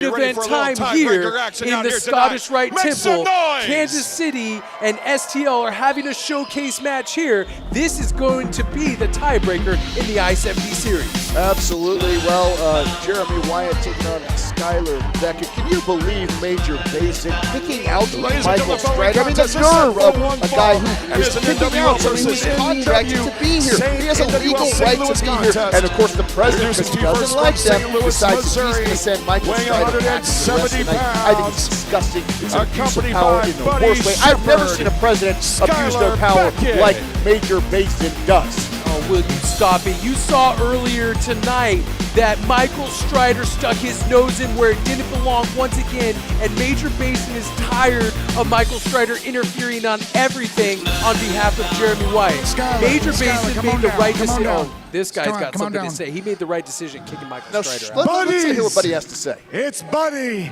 event time here in the Scottish Rite Temple. Kansas City and STL are having a showcase match here. This is going to be the tiebreaker in the I-70 series. Absolutely. Well, Jeremy Wyatt taking on Skyler Beckett. Can you believe Major Basic picking out Michael Strider? I mean, the nerve of a guy who is picking out someone who's contracted to be here. He has a legal right to be here. And, of course, the president, because he doesn't like them, decides that he's going to send Michael Strider back to the rest of the night. I think it's disgusting. It's an abuse of power in the worst way. I've never seen a president abuse their power like Major Basin does. Oh, will you stop it? You saw earlier tonight that Michael Strider stuck his nose in where it didn't belong once again, and Major Basin is tired of Michael Strider interfering on everything on behalf of Jeremy Wyatt. Major Basin made the right decision. Oh, this guy's got something to say. He made the right decision kicking Michael Strider out. Let's hear what Buddy has to say. It's Buddy.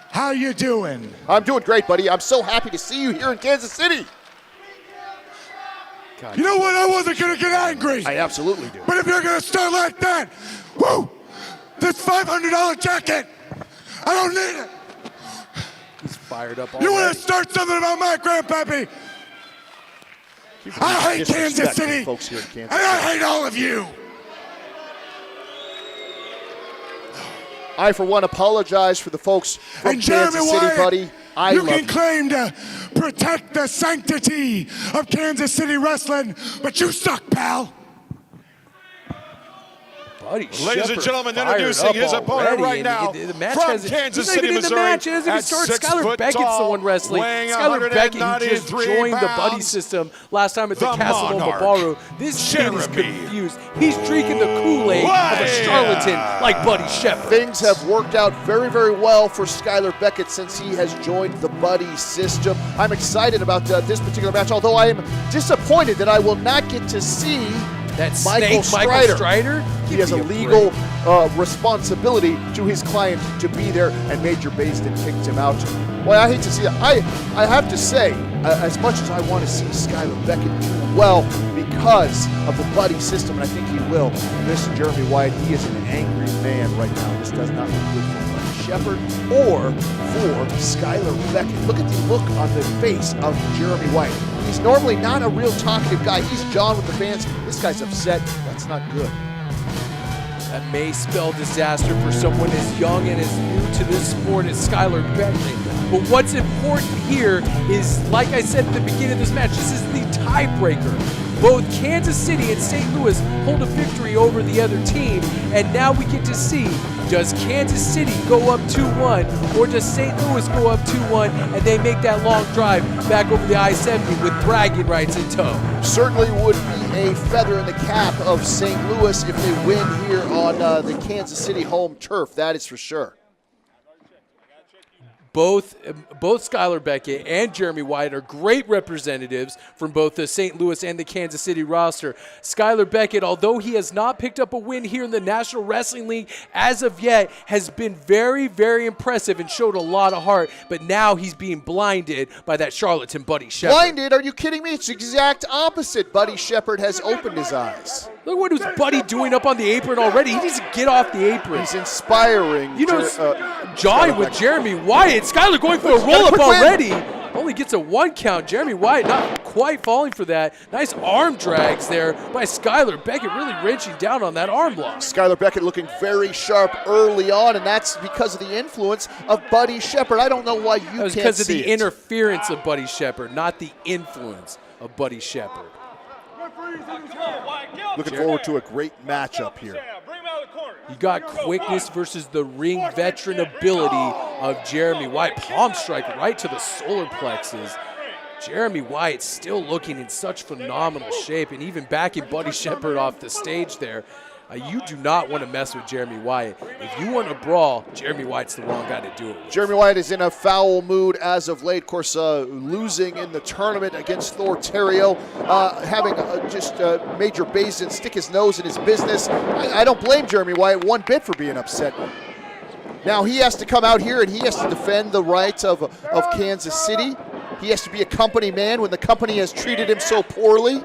How you doing? I'm doing great, buddy. I'm so happy to see you here in Kansas City. God. You know what? I wasn't going to get angry. I absolutely do. But if you're going to start like that, woo, this $500 jacket, I don't need it. He's fired up already. You want to start something about my grandpappy? I hate Kansas City, folks here in Kansas and I hate all of you. I, for one, apologize for the folks from Kansas City, buddy. You can claim to protect the sanctity of Kansas City wrestling, but you suck, pal. Buddy Ladies and gentlemen, introducing his opponent right now the match from Kansas City, Missouri. The match hasn't even started. Skyler Beckett's the one wrestling. Skyler Beckett, who just joined the Buddy system last time at the Castle Nova Ballroom. This kid is confused. He's drinking the Kool-Aid of a charlatan like Buddy Shepard. Things have worked out very, very well for Skyler Beckett since he has joined the Buddy system. I'm excited about this particular match, although I am disappointed that I will not get to see that Michael Strider. He has a legal responsibility to his client to be there, and Major Basin picked him out. Boy, I hate to see that. I have to say, as much as I want to see Skyler Beckett do well because of the Buddy system, and I think he will, Mr. Jeremy Wyatt, he is an angry man right now. This does not look good for Buddy Shepard or for Skyler Beckett. Look at the look on the face of Jeremy Wyatt. He's normally not a real talkative guy. He's John with the fans. This guy's upset. That's not good. That may spell disaster for someone as young and as new to this sport as Skyler Beckett. But what's important here is, like I said at the beginning of this match, this is the tiebreaker. Both Kansas City and St. Louis hold a victory over the other team, and now we get to see, does Kansas City go up 2-1, or does St. Louis go up 2-1, and they make that long drive back over the I-70 with bragging rights in tow? Certainly would be a feather in the cap of St. Louis if they win here on the Kansas City home turf, that is for sure. Both Skyler Beckett and Jeremy Wyatt are great representatives from both the St. Louis and the Kansas City roster. Skyler Beckett, although he has not picked up a win here in the National Wrestling League as of yet, has been very, very impressive and showed a lot of heart. But now he's being blinded by that charlatan Buddy Shepard. Blinded? Are you kidding me? It's the exact opposite. Buddy Shepard has opened his eyes. Look what was Buddy doing up on the apron already. He needs to get off the apron. He's inspiring. You know, jawing with Jeremy Wyatt. Skyler going for a roll-up already. Only gets a 1 count. Jeremy Wyatt not quite falling for that. Nice arm drags there by Skyler Beckett, really wrenching down on that arm lock. Skyler Beckett looking very sharp early on, and that's because of the influence of Buddy Shepard. I don't know why you can't see it. That was because of the interference of Buddy Shepard, not the influence of Buddy Shepard. Looking forward to a great matchup here. You got quickness versus the ring veteran ability of Jeremy Wyatt. Palm strike right to the solar plexus. Jeremy Wyatt still looking in such phenomenal shape, and even backing Buddy Shepard off the stage there. You do not want to mess with Jeremy Wyatt. If you want to brawl, Jeremy Wyatt's the wrong guy to do it with. Jeremy Wyatt is in a foul mood as of late. Of course, losing in the tournament against Thor Terrio, having Major Basin stick his nose in his business. I don't blame Jeremy Wyatt one bit for being upset. Now he has to come out here and he has to defend the rights of Kansas City. He has to be a company man when the company has treated him so poorly.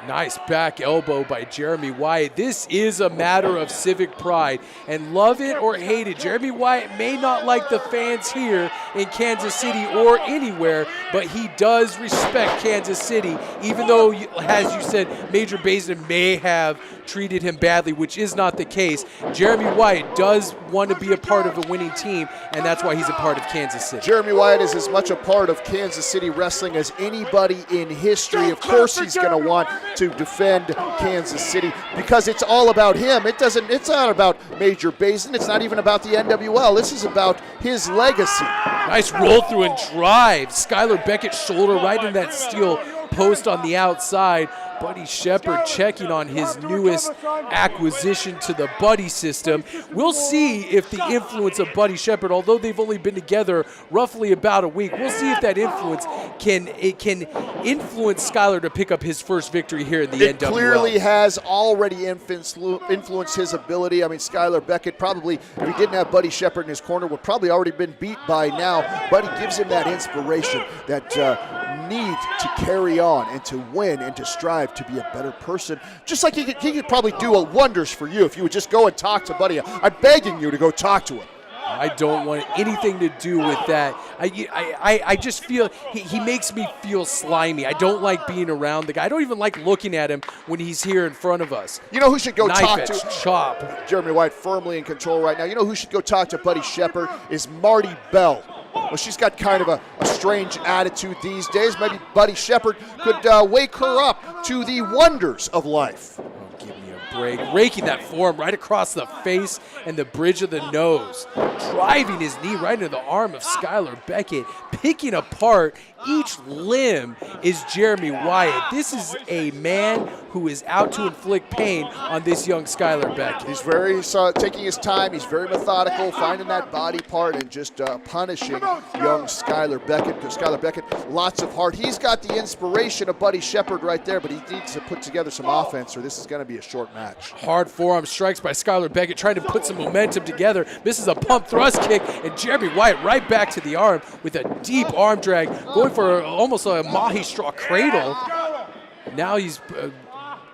Nice back elbow by Jeremy Wyatt. This is a matter of civic pride, and love it or hate it, Jeremy Wyatt may not like the fans here in Kansas City or anywhere, but he does respect Kansas City, even though, as you said, Major Basin may have treated him badly, which is not the case. Jeremy Wyatt does want to be a part of a winning team, and that's why he's a part of Kansas City. Jeremy Wyatt is as much a part of Kansas City wrestling as anybody in history. Of course he's going to want to defend Kansas City because it's all about him. It's not about Major Basin. It's not even about the NWL. This is about his legacy. Nice roll through and drive. Skyler Beckett shoulder right in that steel post on the outside. Buddy Shepard checking on his newest acquisition to the Buddy system. We'll see if the influence of Buddy Shepard, although they've only been together roughly about a week, we'll see if that influence can influence Skyler to pick up his first victory here in the NWL. It clearly has already influenced his ability. I mean, Skyler Beckett probably, if he didn't have Buddy Shepard in his corner, would probably already been beat by now. Buddy gives him that inspiration, that need to carry on and to win and to strive to be a better person. Just like he could probably do wonders for you if you would just go and talk to Buddy. I'm begging you to go talk to him. I don't want anything to do with that. I just feel he makes me feel slimy. I don't like being around the guy. I don't even like looking at him when he's here in front of us. You know who should go talk Knife to? edge, chop. Jeremy Wyatt firmly in control right now. You know who should go talk to Buddy Shepard is Marty Bell. Well, she's got kind of a strange attitude these days. Maybe Buddy Shepard could wake her up to the wonders of life. Oh, give me a break. Raking that forearm right across the face and the bridge of the nose. Driving his knee right into the arm of Skyler Beckett. Picking apart each limb is Jeremy Wyatt. This is a man who is out to inflict pain on this young Skyler Beckett. He's very taking his time. He's very methodical, finding that body part and just punishing young Skyler Beckett. Skyler Beckett, lots of heart. He's got the inspiration of Buddy Shepard right there, but he needs to put together some offense or this is going to be a short match. Hard forearm strikes by Skyler Beckett, trying to put some momentum together. Misses a pump thrust kick, and Jeremy Wyatt right back to the arm with a deep arm drag, going for almost a Mahi straw cradle. Now he's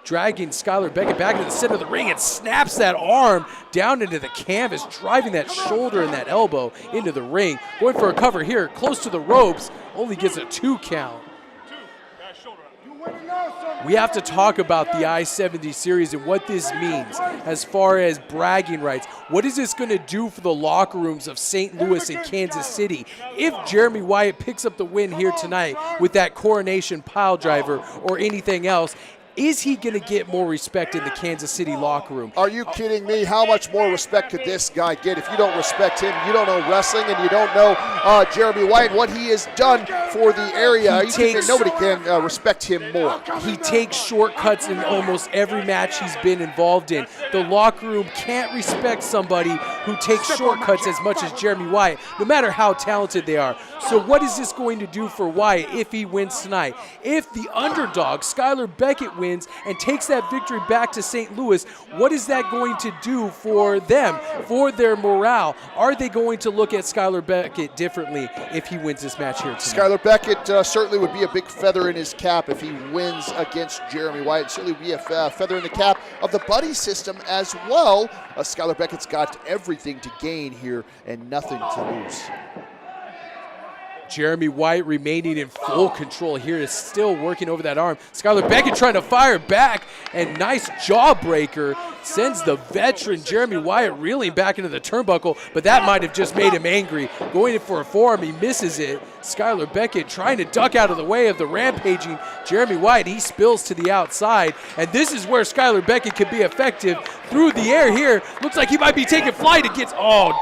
dragging Skyler Beckett back into the center of the ring and snaps that arm down into the canvas, driving that shoulder and that elbow into the ring. Going for a cover here, close to the ropes, only gets a 2 count. We have to talk about the I-70 series and what this means as far as bragging rights. What is this going to do for the locker rooms of St. Louis and Kansas City if Jeremy Wyatt picks up the win here tonight with that coronation pile driver or anything else? Is he going to get more respect in the Kansas City locker room? Are you kidding me? How much more respect could this guy get? If you don't respect him, you don't know wrestling, and you don't know Jeremy Wyatt, what he has done for the area. Nobody can respect him more. He takes shortcuts in almost every match he's been involved in. The locker room can't respect somebody who takes shortcuts as much as Jeremy Wyatt, no matter how talented they are. So what is this going to do for Wyatt if he wins tonight? If the underdog, Skyler Beckett, wins and takes that victory back to St. Louis, what is that going to do for them, for their morale? Are they going to look at Skyler Beckett differently if he wins this match here tonight? Skyler Beckett certainly would be a big feather in his cap if he wins against Jeremy Wyatt. Certainly would be a feather in the cap of the Buddy system as well. Skyler Beckett's got everything to gain here and nothing to lose. Jeremy Wyatt remaining in full control here, is still working over that arm. Skyler Beckett trying to fire back, and nice jawbreaker sends the veteran Jeremy Wyatt reeling back into the turnbuckle, but that might have just made him angry. Going in for a forearm, he misses it. Skyler Beckett trying to duck out of the way of the rampaging Jeremy Wyatt. He spills to the outside, and this is where Skyler Beckett can be effective through the air here. Looks like he might be taking flight. It gets,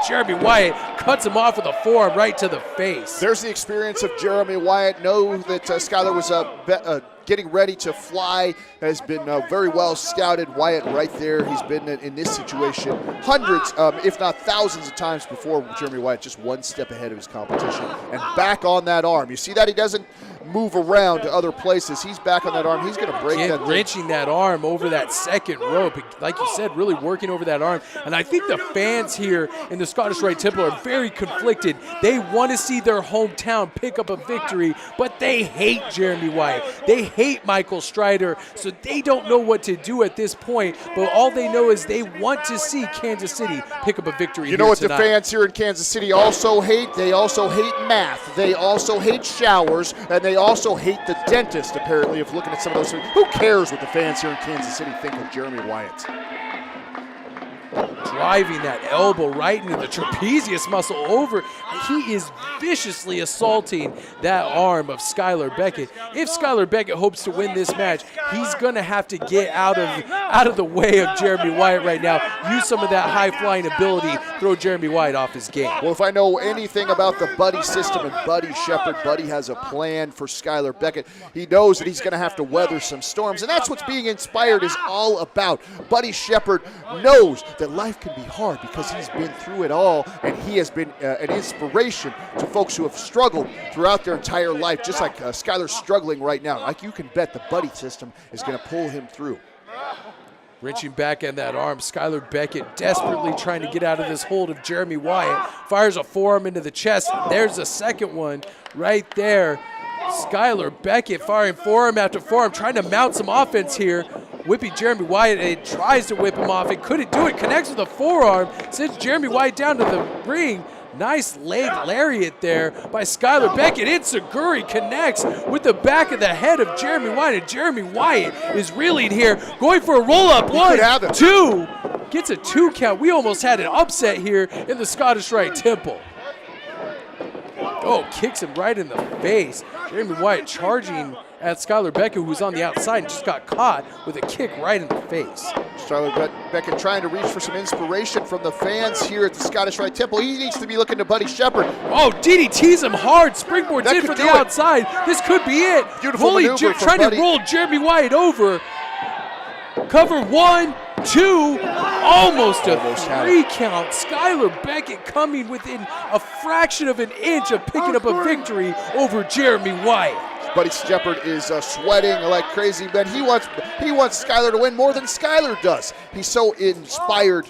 Jeremy Wyatt cuts him off with a forearm right to the face. There's the experience of Jeremy Wyatt. Know that Skyler was getting ready to fly, has been very well scouted. Wyatt right there. He's been in this situation hundreds, if not thousands of times before. Jeremy Wyatt just one step ahead of his competition and back on that arm. You see that he doesn't move around to other places. He's back on that arm. He's going to break that. Wrenching that arm over that second rope. Like you said, really working over that arm. And I think the fans here in the Scottish Rite Temple are very conflicted. They want to see their hometown pick up a victory, but they hate Jeremy Wyatt. They hate Michael Strider, so they don't know what to do at this point, but all they know is they want to see Kansas City pick up a victory here tonight. You know what the fans here in Kansas City also hate? They also hate math. They also hate showers, and they also hate the dentist, apparently, if looking at some of those things. Who cares what the fans here in Kansas City think of Jeremy Wyatt? Driving that elbow right into the trapezius muscle over. He is viciously assaulting that arm of Skyler Beckett. If Skyler Beckett hopes to win this match, he's going to have to get out of the way of Jeremy Wyatt right now. Use some of that high-flying ability, throw Jeremy Wyatt off his game. Well, if I know anything about the Buddy system and Buddy Shepard, Buddy has a plan for Skyler Beckett. He knows that he's going to have to weather some storms, and that's what's being inspired is all about. Buddy Shepard knows that life can be hard because he's been through it all, and he has been an inspiration to folks who have struggled throughout their entire life, just like Skyler's struggling right now. Like, you can bet the Buddy system is going to pull him through. Wrenching back in that arm, Skyler Beckett desperately trying to get out of this hold of Jeremy Wyatt. Fires a forearm into the chest. There's a second one right there. Skyler Beckett firing forearm after forearm, trying to mount some offense here. Whipping Jeremy Wyatt, and it tries to whip him off. It couldn't do it. Connects with a forearm. Sends Jeremy Wyatt down to the ring. Nice leg lariat there by Skyler Beckett. Enziguri connects with the back of the head of Jeremy Wyatt, and Jeremy Wyatt is reeling here, going for a roll-up. 1, 2. Gets a 2 count. We almost had an upset here in the Scottish Rite Temple. Oh, kicks him right in the face. Jeremy Wyatt charging at Skyler Beckett, who's on the outside and just got caught with a kick right in the face. Skyler Beckett trying to reach for some inspiration from the fans here at the Scottish Rite Temple. He needs to be looking to Buddy Shepard. Oh, DDTs him hard. Springboards in from the outside. This could be it. Beautiful maneuver trying Buddy. To roll Jeremy Wyatt over. Cover 1, 2, almost a 3 count. Skyler Beckett coming within a fraction of an inch of picking up a victory over Jeremy Wyatt. Buddy Shepard is sweating like crazy, but he wants Skyler to win more than Skyler does. He's so inspired.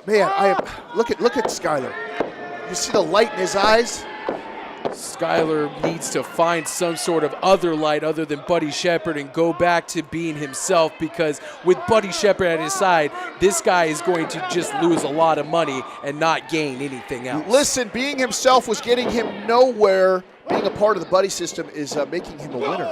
Man, look at Skyler. You see the light in his eyes? Skyler needs to find some sort of other light other than Buddy Shepard and go back to being himself, because with Buddy Shepard at his side, this guy is going to just lose a lot of money and not gain anything else. Listen, being himself was getting him nowhere. Being a part of the Buddy system is making him a winner.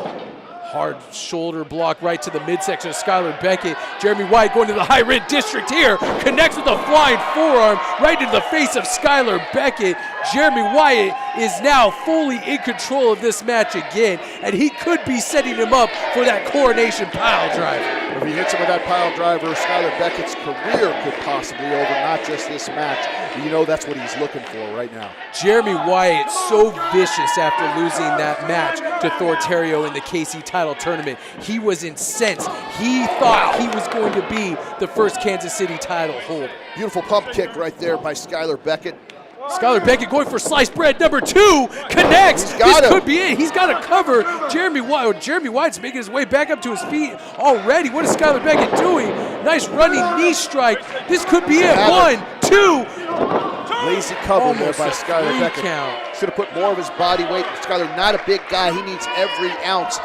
Hard shoulder block right to the midsection of Skyler Beckett. Jeremy Wyatt going to the high red district here. Connects with a flying forearm right into the face of Skyler Beckett. Jeremy Wyatt is now fully in control of this match again, and he could be setting him up for that coronation pile driver. If he hits him with that pile driver, Skyler Beckett's career could possibly over, not just this match. You know that's what he's looking for right now. Jeremy Wyatt so vicious after losing that match to Thortario in the KC title tournament. He was incensed. He thought he was going to be the first Kansas City title holder. Beautiful pump kick right there by Skyler Beckett. Skyler Beckett going for sliced bread number 2, connects. This could be it. He's got to cover Jeremy Wyatt. Jeremy Wyatt's making his way back up to his feet already. What is Skyler Beckett doing? Nice running knee strike. This could be it. 1, 2. Lazy cover there by Skyler Beckett. Count. Should have put more of his body weight. Skyler, not a big guy. He needs every ounce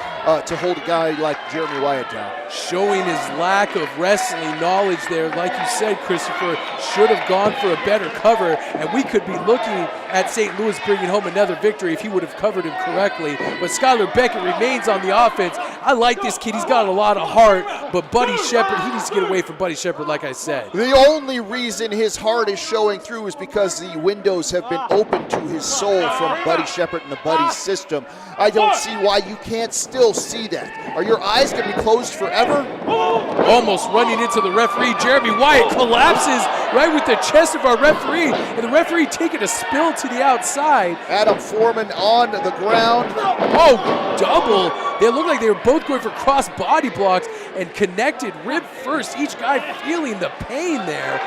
to hold a guy like Jeremy Wyatt down. Showing his lack of wrestling knowledge there. Like you said, Christopher, should have gone for a better cover, and we could be looking at St. Louis bringing home another victory if he would have covered him correctly. But Skyler Beckett remains on the offense. I like this kid. He's got a lot of heart, but Buddy Shepard, he needs to get away from Buddy Shepard, like I said. The only reason his heart is showing through is because the windows have been opened to his soul from Buddy Shepard and the Buddy system. I don't see why you can't still see that. Are your eyes going to be closed forever? Almost running into the referee. Jeremy Wyatt collapses right with the chest of our referee, and the referee taking a spill to the outside. Adam Foreman on the ground. Oh, double. They look like they were both going for cross body blocks and connected rib first. Each guy feeling the pain there.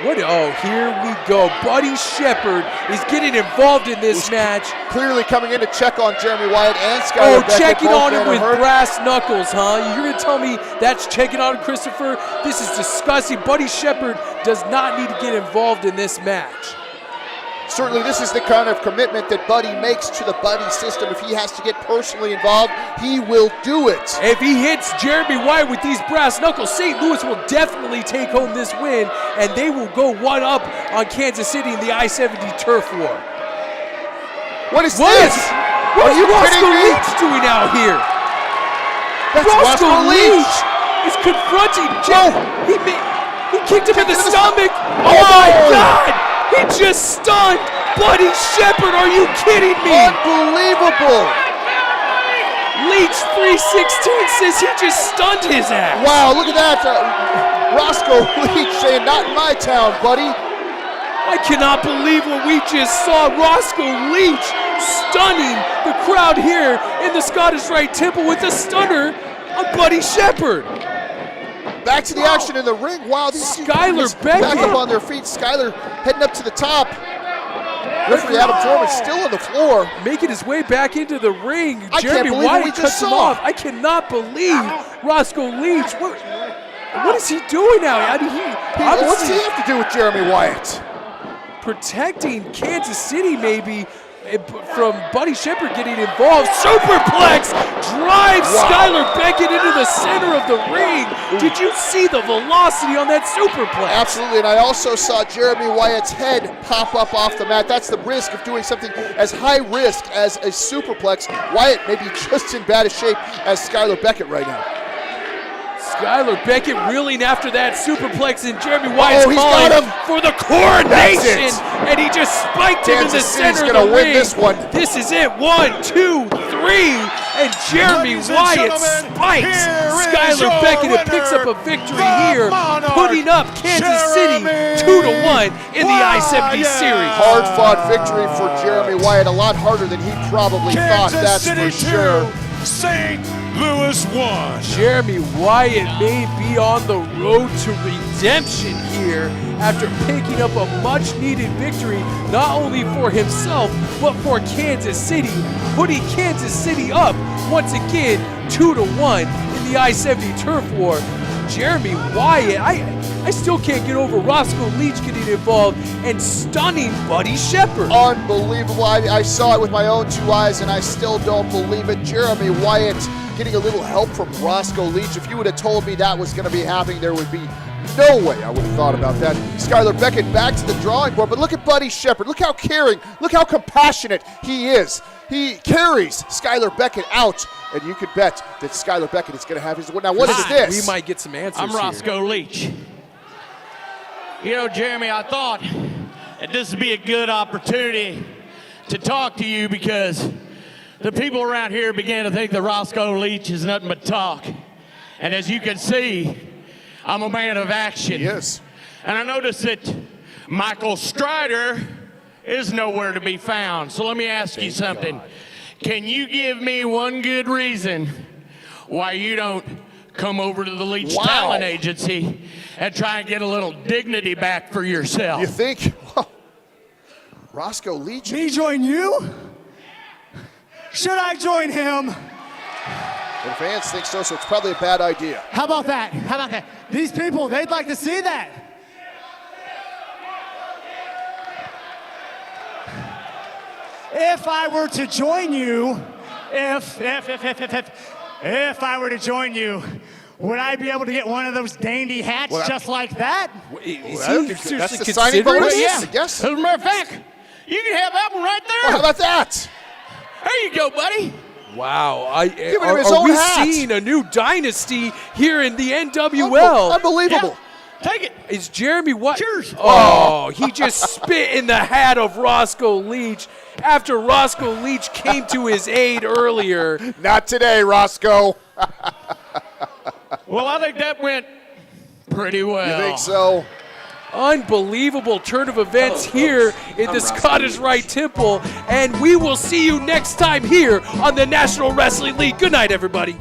Oh, here we go. Buddy Shepard is getting involved in this match. Clearly coming in to check on Jeremy Wyatt and Skyler Beckett. Checking on him with brass knuckles, huh? You're going to tell me that's checking on Christopher? This is disgusting. Buddy Shepard does not need to get involved in this match. Certainly this is the kind of commitment that Buddy makes to the Buddy system. If he has to get personally involved, he will do it. If he hits Jeremy Wyatt with these brass knuckles, St. Louis will definitely take home this win, and they will go 1-up on Kansas City in the I-70 turf war. What is this? What is Roscoe Leach doing out here? That's Roscoe Leach is confronting Jeremy. He kicked him in the stomach. Oh my God! He just stunned Buddy Shepard. Are you kidding me? Unbelievable. Leach 316 says he just stunned his ass. Wow, look at that. Roscoe Leach saying, not in my town, buddy. I cannot believe what we just saw. Roscoe Leach stunning the crowd here in the Scottish Rite Temple with a stunner on Buddy Shepard. Back to the action in the ring. Wow, these Skyler Beckett back up on their feet. Skyler heading up to the top. Referee Adam Foreman still on the floor. Making his way back into the ring. I Jeremy can't believe what we Wyatt just cuts him saw. off. I cannot believe Roscoe Leach. What is he doing now? What does he have to do with Jeremy Wyatt? Protecting Kansas City maybe from Buddy Shepard getting involved. Superplex drives Skyler Beckett into the center of the ring. Did you see the velocity on that superplex? Absolutely, and I also saw Jeremy Wyatt's head pop up off the mat. That's the risk of doing something as high risk as a superplex. Wyatt may be just in bad a shape as Skyler Beckett right now. Skyler Beckett reeling after that superplex, and Jeremy Wyatt's he's calling got him. for the coronation, and he just spiked him in the center of the win ring. this one. This is it, 1, 2, 3, and Jeremy Wyatt spikes Skyler Beckett and picks up a victory here, putting up Kansas City 2-1 in the I-70 series. Hard-fought victory for Jeremy Wyatt, a lot harder than he probably thought, that's for sure. St. Louis 1. Jeremy Wyatt may be on the road to redemption here after picking up a much-needed victory, not only for himself, but for Kansas City, putting Kansas City up once again 2-1 in the I-70 turf war. Jeremy Wyatt, I still can't get over Roscoe Leach getting involved and stunning Buddy Shepard. Unbelievable. I saw it with my own two eyes, and I still don't believe it. Jeremy Wyatt getting a little help from Roscoe Leach. If you would have told me that was going to be happening, there would be no way I would have thought about that. Skyler Beckett back to the drawing board, but look at Buddy Shepard. Look how caring, look how compassionate he is. He carries Skyler Beckett out, and you could bet that Skyler Beckett is going to have his win. Now, what is this? We might get some answers I'm Roscoe Leach. You know, Jeremy, I thought that this would be a good opportunity to talk to you because the people around here began to think that Roscoe Leach is nothing but talk. And as you can see, I'm a man of action. Yes. And I noticed that Michael Strider is nowhere to be found. So let me ask you something. Can you give me one good reason why you don't come over to the Leach Talent Agency and try and get a little dignity back for yourself? You think? Well, Roscoe Leach? Me join you? Should I join him? The fans think so, so it's probably a bad idea. How about that? How about that? These people, they'd like to see that. If I were to join you, if I were to join you, would I be able to get one of those dandy hats just like that? Is Well, he seriously that's the signing considering bonus, this? I guess. As a matter of fact, you can have that one right Well, there. how about that? There you go, buddy. Wow, him his are own we hat. seeing a new dynasty here in the NWL? Unbelievable. Take it. Is Jeremy Wyatt? Cheers. Oh, he just spit in the hat of Roscoe Leach after Roscoe Leach came to his aid earlier. Not today, Roscoe. Well, I think that went pretty well. You think so? Unbelievable turn of events here in the Scottish Rite Temple, and we will see you next time here on the National Wrestling League. Good night, everybody.